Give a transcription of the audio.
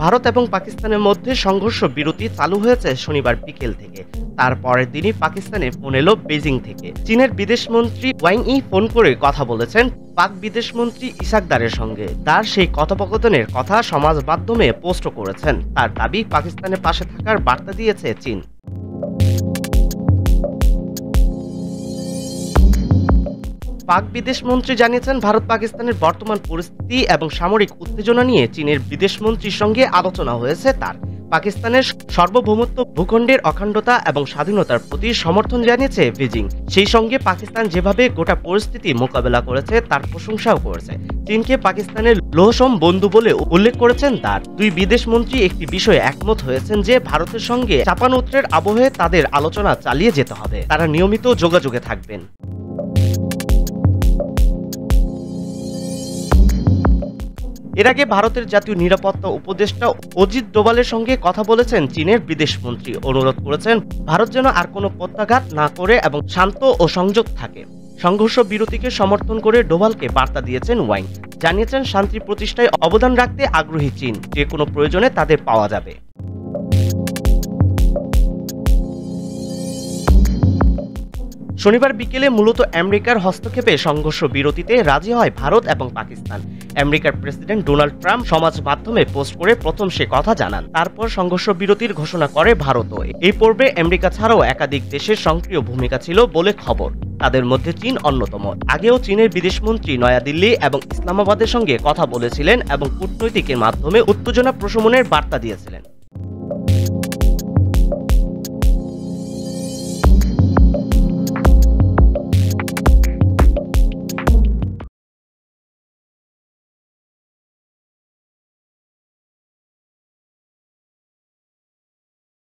ভারত এবং পাকিস্তানের মধ্যে সংঘর্ষ বিরতি চালু হয়েছে শনিবার বিকেল থেকে। তার পরের দিনই পাকিস্তানে ফোন এলো বেজিং থেকে। চীনের বিদেশমন্ত্রী ওয়াং ই ফোন করে কথা বলেছেন পাক বিদেশমন্ত্রী ইসাকদারের সঙ্গে। তার সেই কথোপকথনের কথা সমাজ মাধ্যমে পোস্ট করেছেন। তার দাবি, পাকিস্তানের পাশে থাকার বার্তা দিয়েছে চীন। পাক বিদেশমন্ত্রী জানিয়েছেন, ভারত পাকিস্তানের বর্তমান পরিস্থিতি এবং সামরিক উত্তেজনা নিয়ে চীনের বিদেশমন্ত্রীর সঙ্গে আলোচনা হয়েছে তার। পাকিস্তানের সার্বভৌমত্ব, ভূখণ্ডের অখণ্ডতা এবং স্বাধীনতার প্রতি সমর্থন জানিয়েছে বেজিং। সেই সঙ্গে পাকিস্তান যেভাবে গোটা পরিস্থিতি মোকাবেলা করেছে তার প্রশংসাও করেছে। চীনকে পাকিস্তানের লৌহসম বন্ধু বলে উল্লেখ করেছেন তার। দুই বিদেশমন্ত্রী একটি বিষয়ে একমত হয়েছেন যে ভারতের সঙ্গে চাপানোত্রের আবহে তাদের আলোচনা চালিয়ে যেতে হবে। তারা নিয়মিত যোগাযোগে থাকবেন। এর আগে ভারতের জাতীয় নিরাপত্তা উপদেষ্টা অজিত ডোভালের সঙ্গে কথা বলেছেন চীনের বিদেশমন্ত্রী। অনুরোধ করেছেন ভারত যেন আর কোনো প্রত্যাঘাত না করে এবং শান্ত ও সংযত থাকে। সংঘর্ষ বিরতিকে সমর্থন করে ডোভালকে বার্তা দিয়েছেন ওয়াং। জানিয়েছেন, শান্তি প্রতিষ্ঠায় অবদান রাখতে আগ্রহী চীন, যে কোনো প্রয়োজনে তাদের পাওয়া যাবে। শনিবার বিকেলে মূলত আমেরিকার হস্তক্ষেপে সংঘর্ষ বিরতিতে রাজি হয় ভারত এবং পাকিস্তান। আমেরিকার প্রেসিডেন্ট ডোনাল্ড ট্রাম্প সমাজ মাধ্যমে পোস্ট করে প্রথম সে কথা জানান। তারপর সংঘর্ষ বিরতির ঘোষণা করে ভারতও। এই পর্বে আমেরিকা ছাড়াও একাধিক দেশের সক্রিয় ভূমিকা ছিল বলে খবর। তাদের মধ্যে চীন অন্যতম। আগেও চীনের বিদেশমন্ত্রী নয়াদিল্লি এবং ইসলামাবাদের সঙ্গে কথা বলেছিলেন এবং কূটনৈতিকের মাধ্যমে উত্তেজনা প্রশমনের বার্তা দিয়েছিলেন।